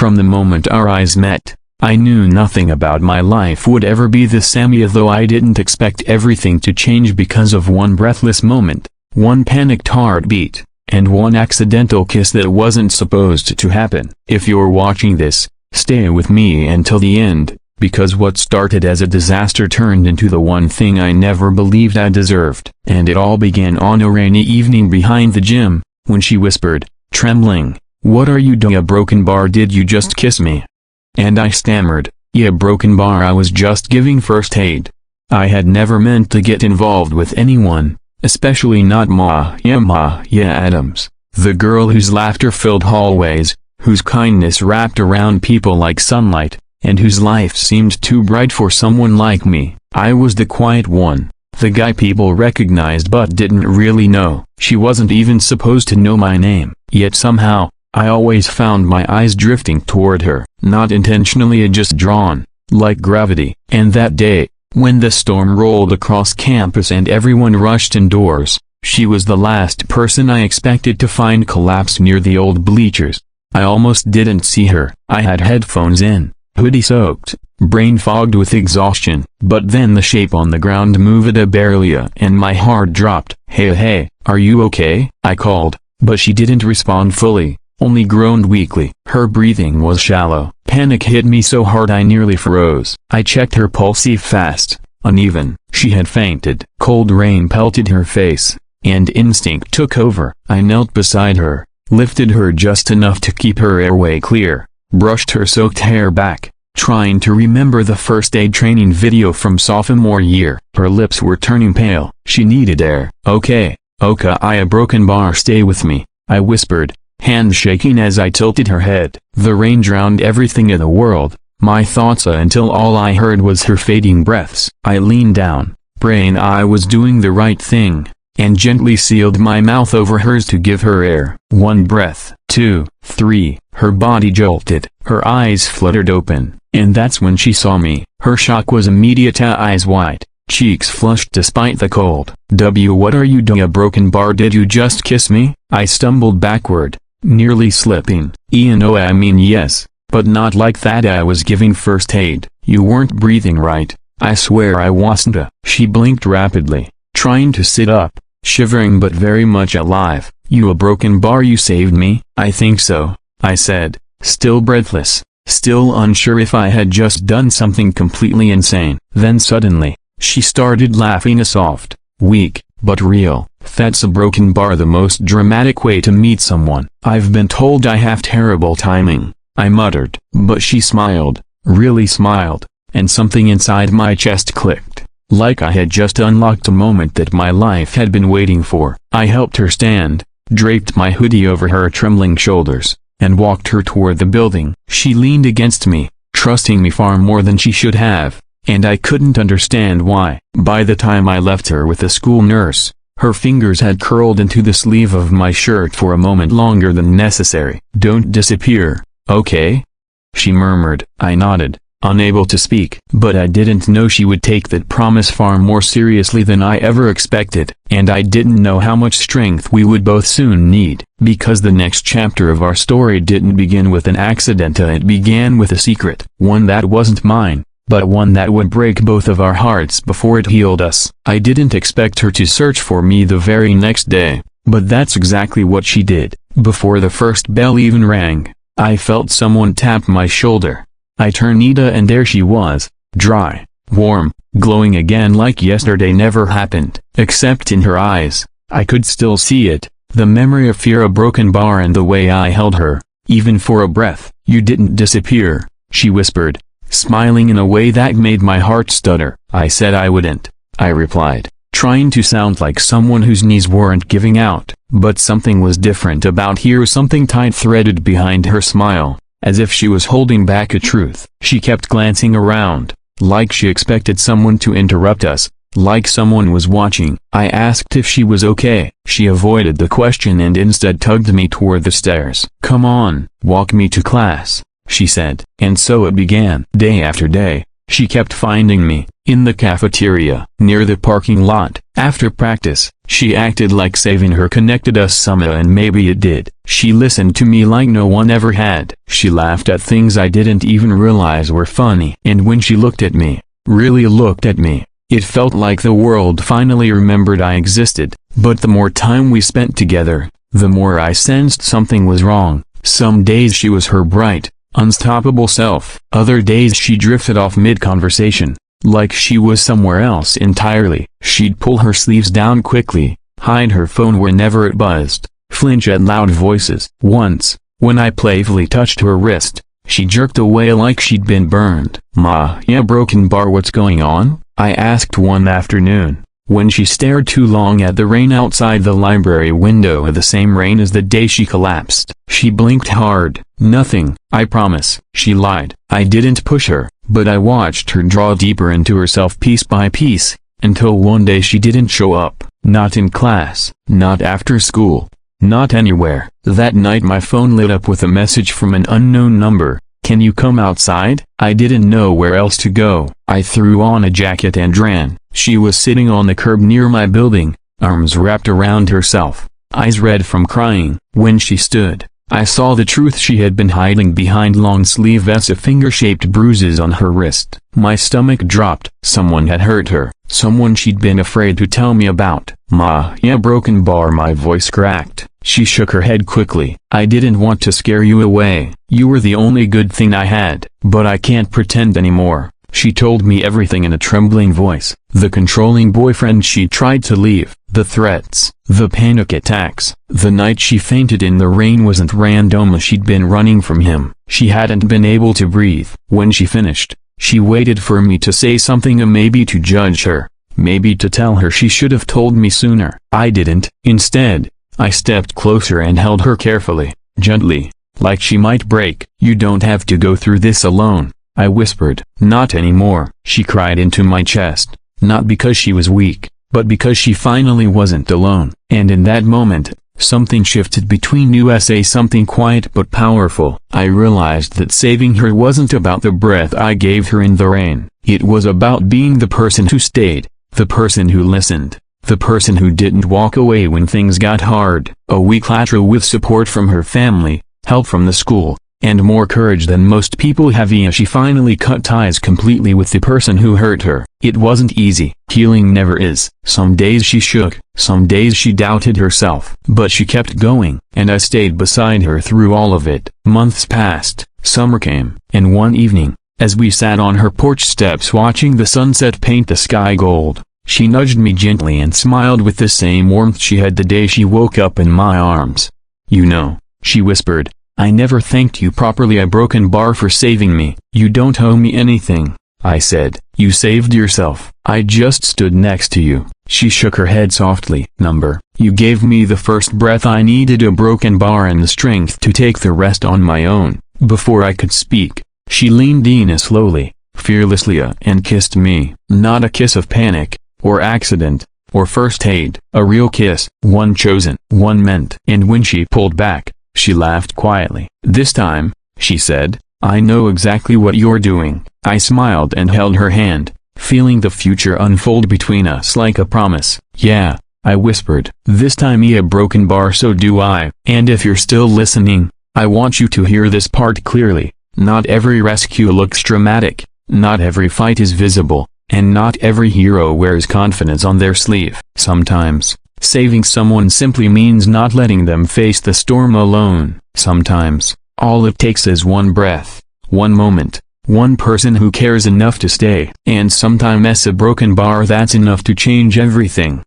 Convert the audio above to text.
From the moment our eyes met, I knew nothing about my life would ever be the same, though I didn't expect everything to change because of one breathless moment, one panicked heartbeat, and one accidental kiss that wasn't supposed to happen. If you're watching this, stay with me until the end, because what started as a disaster turned into the one thing I never believed I deserved. And it all began on a rainy evening behind the gym, when she whispered, trembling, "What are you doing, broken bar? Did you just kiss me?" And I stammered, "Yeah, broken bar, I was just giving first aid. I had never meant to get involved with anyone, especially not Maya Adams, the girl whose laughter filled hallways, whose kindness wrapped around people like sunlight, and whose life seemed too bright for someone like me. I was the quiet one, the guy people recognized but didn't really know." She wasn't even supposed to know my name, yet somehow, I always found my eyes drifting toward her, not intentionally, just drawn, like gravity. And that day, when the storm rolled across campus and everyone rushed indoors, she was the last person I expected to find collapsed near the old bleachers. I almost didn't see her. I had headphones in, hoodie soaked, brain fogged with exhaustion, but then the shape on the ground moved barely and my heart dropped. Hey, are you okay?" I called, but she didn't respond fully, only groaned weakly. Her breathing was shallow. Panic hit me so hard I nearly froze. I checked her pulse, fast, uneven. She had fainted. Cold rain pelted her face, and instinct took over. I knelt beside her, lifted her just enough to keep her airway clear, brushed her soaked hair back, trying to remember the first aid training video from sophomore year. Her lips were turning pale. She needed air. Okay, I broken bar, stay with me," I whispered, hand shaking as I tilted her head. The rain drowned everything in the world, my thoughts, until all I heard was her fading breaths. I leaned down, praying I was doing the right thing, and gently sealed my mouth over hers to give her air. One breath, 2, 3, her body jolted, her eyes fluttered open, and that's when she saw me. Her shock was immediate, eyes wide, cheeks flushed despite the cold. What are you doing, broken bar? Did you just kiss me?" I stumbled backward, nearly slipping. "No, I mean yes, but not like that. I was giving first aid. You weren't breathing right. I swear I wasn't." She blinked rapidly, trying to sit up, shivering but very much alive. "You broken bar, you saved me?" "I think so," I said, still breathless, still unsure if I had just done something completely insane. Then suddenly, she started laughing, a soft, weak, but real, "That's a broken bar, the most dramatic way to meet someone. I've been told I have terrible timing," I muttered. But she smiled, really smiled, and something inside my chest clicked, like I had just unlocked a moment that my life had been waiting for. I helped her stand, draped my hoodie over her trembling shoulders, and walked her toward the building. She leaned against me, trusting me far more than she should have, and I couldn't understand why. By the time I left her with the school nurse, her fingers had curled into the sleeve of my shirt for a moment longer than necessary. "Don't disappear, okay?" she murmured. I nodded, unable to speak. But I didn't know she would take that promise far more seriously than I ever expected. And I didn't know how much strength we would both soon need. Because the next chapter of our story didn't begin with an accident, it began with a secret. One that wasn't mine, but one that would break both of our hearts before it healed us. I didn't expect her to search for me the very next day, but that's exactly what she did. Before the first bell even rang, I felt someone tap my shoulder. I turned, and there she was, dry, warm, glowing again like yesterday never happened. Except in her eyes, I could still see it, the memory of fear, a broken bar, and the way I held her, even for a breath. "You didn't disappear," she whispered, smiling in a way that made my heart stutter. "I said I wouldn't," I replied, trying to sound like someone whose knees weren't giving out. But something was different about her, something tight-threaded behind her smile, as if she was holding back a truth. She kept glancing around, like she expected someone to interrupt us, like someone was watching. I asked if she was okay. She avoided the question and instead tugged me toward the stairs. "Come on, walk me to class," she said. And so it began. Day after day, She kept finding me, in the cafeteria, near the parking lot. After practice, she acted like saving her connected us somehow, and maybe it did. She listened to me like no one ever had. She laughed at things I didn't even realize were funny. And when she looked at me, really looked at me, it felt like the world finally remembered I existed. But the more time we spent together, the more I sensed something was wrong. Some days she was her bright, unstoppable self. Other days she drifted off mid-conversation, like she was somewhere else entirely. She'd pull her sleeves down quickly, hide her phone whenever it buzzed, flinch at loud voices. Once, when I playfully touched her wrist, she jerked away like she'd been burned. "Ma, yeah, broken bar, what's going on?" I asked one afternoon, when she stared too long at the rain outside the library window, the same rain as the day she collapsed. She blinked hard. "Nothing, I promise," she lied. I didn't push her, but I watched her draw deeper into herself piece by piece, until one day she didn't show up. Not in class, not after school, not anywhere. That night my phone lit up with a message from an unknown number. "Can you come outside?" I didn't know where else to go. I threw on a jacket and ran. She was sitting on the curb near my building, arms wrapped around herself, eyes red from crying. When she stood, I saw the truth she had been hiding behind long-sleeve vests, finger-shaped bruises on her wrist. My stomach dropped. Someone had hurt her, someone she'd been afraid to tell me about. "Ma, yeah, broken bar," my voice cracked. She shook her head quickly. "I didn't want to scare you away. You were the only good thing I had. But I can't pretend anymore." She told me everything in a trembling voice. The controlling boyfriend she tried to leave, the threats, the panic attacks. The night she fainted in the rain wasn't random. She'd been running from him. She hadn't been able to breathe. When she finished, she waited for me to say something, maybe to judge her, maybe to tell her she should have told me sooner. I didn't. Instead, I stepped closer and held her carefully, gently, like she might break. "You don't have to go through this alone," I whispered. "Not anymore." She cried into my chest, not because she was weak, but because she finally wasn't alone. And in that moment, something shifted between us, something quiet but powerful. I realized that saving her wasn't about the breath I gave her in the rain. It was about being the person who stayed, the person who listened, the person who didn't walk away when things got hard. A week later, with support from her family, help from the school, and more courage than most people have, she finally cut ties completely with the person who hurt her. It wasn't easy. Healing never is. Some days she shook, some days she doubted herself. But she kept going, and I stayed beside her through all of it. Months passed, summer came, and one evening, as we sat on her porch steps watching the sunset paint the sky gold, she nudged me gently and smiled with the same warmth she had the day she woke up in my arms. "You know," she whispered, "I never thanked you properly, a broken bar, for saving me." "You don't owe me anything," I said. "You saved yourself. I just stood next to you." She shook her head softly. "You gave me the first breath I needed, a broken bar, and the strength to take the rest on my own." Before I could speak, she leaned in slowly, fearlessly, and kissed me. Not a kiss of panic, or accident, or first aid. A real kiss, one chosen, one meant. And when she pulled back, she laughed quietly. "This time," she said, "I know exactly what you're doing." I smiled and held her hand, feeling the future unfold between us like a promise. "Yeah," I whispered. "This time, a broken bar, so do I." And if you're still listening, I want you to hear this part clearly. Not every rescue looks dramatic, not every fight is visible, and not every hero wears confidence on their sleeve. Sometimes, saving someone simply means not letting them face the storm alone. Sometimes, all it takes is one breath, one moment, one person who cares enough to stay. And sometimes a broken bar that's enough to change everything.